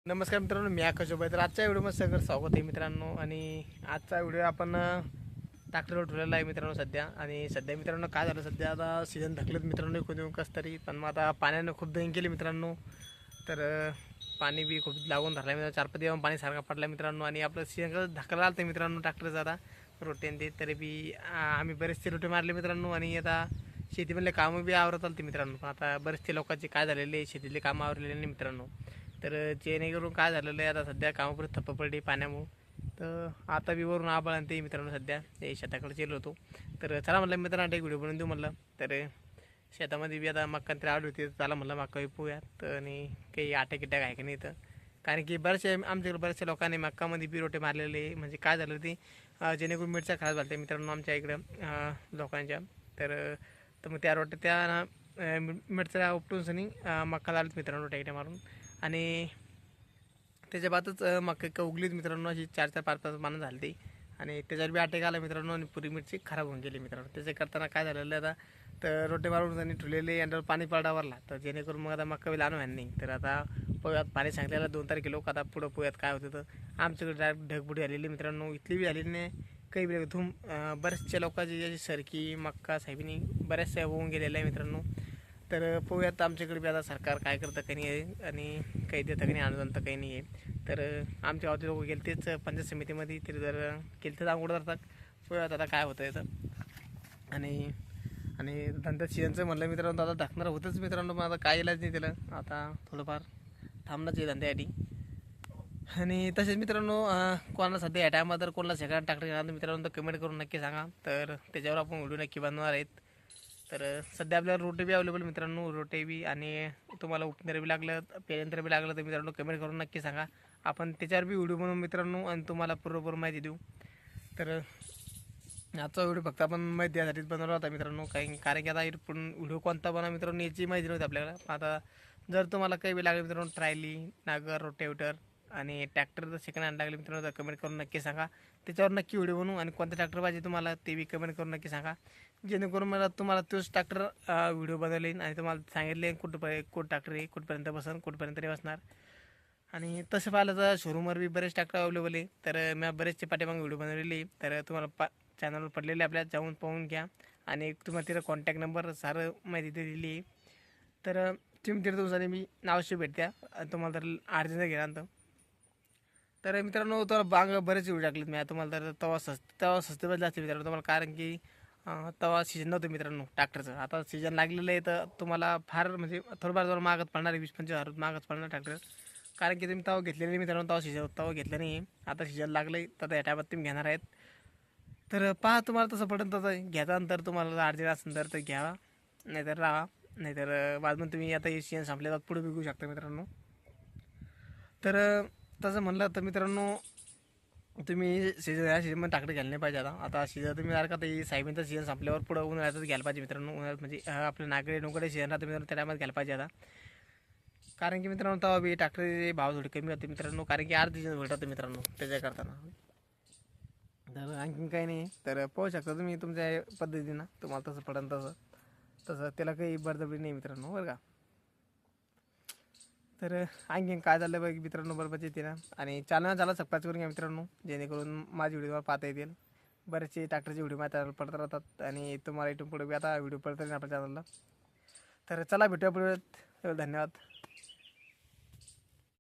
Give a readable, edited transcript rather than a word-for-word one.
नमस्कार मित्रांनो, मी आकाश उभा. तर आजच्या व्हिडिओमध्ये सगळं स्वागत आहे मित्रांनो. आणि आजचा व्हिडिओ आपण ट्रॅक्टरवर ठेवलेला आहे मित्रांनो सध्या. आणि सध्या मित्रांनो काय झालं, सध्या आता सीझन धकलेत मित्रांनो कोणी कसं तरी. पण मग आता पाण्यानं खूप दहीन केली मित्रांनो. तर पाणी बी खूप लागून धरलं आहे मित्रांनो. 4-5 दिवस पाणी सारखा पडला मित्रांनो. आणि आपलं सीझन कसं धकला आलं मित्रांनो ट्रॅक्टरचं आता रोटेन ते. तरी बी आम्ही बरेचसे रोटे मारले मित्रांनो. आणि आता शेतीमधले कामं बी आवरत आलं मित्रांनो. पण आता बरेचसे लोकांचे काय झालेले शेतीतले कामं आवरलेले नाही मित्रांनो. तर जेणेकरून काय झालेलं आहे, आता सध्या कामापुढे थप्प पडली पाण्यामुळं. तर आता बी वरून आबाळ आणि ते मित्रांनो सध्या ते शेताकडे गेलो होतो. तर चला म्हटलं मित्रांनो एक व्हिडिओ बनवून देऊ म्हटलं. तर शेतामध्ये बी आता मक्का तरी आली होती. चला म्हटलं मक्का विपूयात. आणि काही आट्या किट्या आहे का नाही तर. कारण की बरेचसे आमच्याकडे बऱ्याचशा लोकांनी मक्कामध्ये बी रोटे मारलेले. म्हणजे काय झालं ते जेणेकरून मिरच्या खराब झाल्या मित्रांनो आमच्या इकडं लोकांच्या. तर तर मग त्या रोट्या त्या मिरच्या उपटून सनी मक्का झालीत मित्रांनो टाईट्या मारून. आणि त्याच्या बादच मका उगलीत मित्रांनो. अशी 4-4-5-5 पानं झाली ती. आणि त्याच्यावर बी अटॅक आला मित्रांनो. आणि पुरी मिरची खराब होऊन गेली मित्रांनो. त्याच्या करताना काय झालेलं आता, तर रोटे मारून त्यांनी ठेवलेले आणि पाणी पडावरला. तर जेणेकरून मग आता मक्का बी लहान व्हायला नाही. तर आता पोह्यात पाणी सांगितलेलं 2 तारखे लोक. आता पुढं पोह्यात काय होतं तर आमच्याकडे डायरेक्ट ढगबुडी आलेली मित्रांनो. इथली बी आलेली नाही काही बी धूम. बऱ्याचशा लोकांची जशी सरकी मक्का साहेबीनी बऱ्याचशा होऊन गेलेल्या आहे मित्रांनो. तर पोह्यात आमच्याकडे बी आता सरकार काय करतं काही नाही आहे. आणि काही देतं काही नाही, अनुदान तर काही नाही आहे. तर आमच्या गावचे लोक गेले तेच पंचायत समितीमध्ये. तरी जर केलं तर अवघड धरतात पोह्यात. आता काय होतं याचं. आणि आणि धंदा सीजनचं म्हणलं मित्रांनो आता दाखणार होतंच मित्रांनो. पण आता काय इलाज नाही त्याला. आता थोडंफार थांबणंच आहे धंद्यासाठी. आणि तसेच मित्रांनो कोणाला सध्या या टायमात जर कोणाला सेकंड ट्रॅक्टर घेणार तर मित्रांनो तर कमेंट करून नक्की सांगा. तर त्याच्यावर आपण व्हिडिओ नक्की बनवणार आहेत. तर सध्या आपल्याला रोटे बी अवेलेबल मित्रांनो, रोटे बी. आणि तुम्हाला उपनेर बी लागलं पेयंत्र बी लागलं तर मित्रांनो कमेंट करून नक्की सांगा. आपण त्याच्यावर बी व्हिडिओ बनवू मित्रांनो आणि तुम्हाला पूर्वपूर माहिती देऊ. तर आजचा व्हिडिओ फक्त आपण माहिती द्यासाठीच बनवला होता मित्रांनो. कारण की आता पण व्हिडिओ कोणता बनवा मित्रांनो याची माहिती नव्हती आपल्याला. आता जर तुम्हाला काही बी लागलं मित्रांनो, ट्रायली नागर रोटेवेटर आणि ट्रॅक्टर जर सेकंड हँड लागले मित्रांनो तर कमेंट करून नक्की सांगा. त्याच्यावर नक्की व्हिडिओ बनवू. आणि कोणतं ट्रॅक्टर पाहिजे तुम्हाला ते बी कमेंट करून नक्की सांगा. जेणेकरून मला तुम्हाला तोच ट्रॅक्टर व्हिडिओ बनवले आणि तुम्हाला सांगितले कुठं ट्रॅक्टर आहे, कुठपर्यंत बसन, कुठपर्यंत नाही बसणार. आणि तसं पाहिलं तर शोरूमवर बी बरेच ट्रॅक्टर अवेलेबल आहे. तर मी बरेचसे पाठीमागे व्हिडिओ बनवलेले. तर तुम्हाला चॅनलवर पडलेले आपल्या जाऊन पाहून घ्या. आणि तुम्हाला तिथं कॉन्टॅक्ट नंबर सारं माहिती ते दिली आहे. तर तुम्ही तिथं तुमच्याने मी अवश्य भेटत्या तुम्हाला तर अर्जंट घेणार तर मित्रांनो. तर बांग बरेच व्हिडिओ टाकलेत मी तुम्हाला. तर तवा स्वस्त बदल असते मित्रांनो तुम्हाला. कारण की तवा सीजन नव्हतं मित्रांनो ट्रॅक्टरचं. आता सीजन लागलेलं आहे तर तुम्हाला फार म्हणजे थोडंफार जर मागत पडणार आहे, 20-25 हजार मागत पडणार ट्रॅक्टर. कारण की तुम्ही तवा घेतलेलं नाही मित्रांनो. तवा घेतलं नाही. आता सीजन लागलं आहे तर या टायमात तुम्ही घेणार आहेत. तर पहा तुम्हाला तसं पडेल तसं घ्यायचा. नंतर तुम्हाला अर्जंट असेल तर घ्यावा, नाहीतर राहा. नाहीतर बाजून तुम्ही आता हे सीजन संपल्यावर पुढे विकू शकता मित्रांनो. तर तसं म्हणलं तर मित्रांनो तुम्ही सीजन या सीजनमध्ये ट्रॅक्टर घ्यायला नाही पाहिजे. आता सीजन तुम्ही जर का ते साहेबींचा सीजन संपल्यावर पुढं उन्हाळ्यातच घ्यायला पाहिजे मित्रांनो. उन्हाळ्यात म्हणजे आपलं नागरी नोकडे सीजन राहतं मित्रांनो त्या टायमात घ्यायला पाहिजे आता. कारण की मित्रांनो तेव्हा बी ट्रॅक्टरचे भाव थोडे कमी होते मित्रांनो. कारण की अर्ध सीजन भेटतं मित्रांनो त्याच्या करताना. तर आणखीन काही नाही. तर पाहू शकता तुम्ही तुमच्या पद्धतीनं तुम्हाला तसं पडेल तसं तसं त्याला काही बळजबरी नाही मित्रांनो बरं का. तर आणखीन काय झालं बघ मित्रांनो बरोबर येते ना. आणि चॅनल सबस्क्राईब करून घ्या मित्रांनो. जेणेकरून माझी व्हिडिओ पाहता येतील. बरेचसे ट्रॅक्टरचे व्हिडिओ माझ्या पडत राहतात. आणि तुम्हाला इथून पुढे बी आता व्हिडिओ पडत राहील आपल्या चॅनलला. तर चला भेटूया पुढे. धन्यवाद.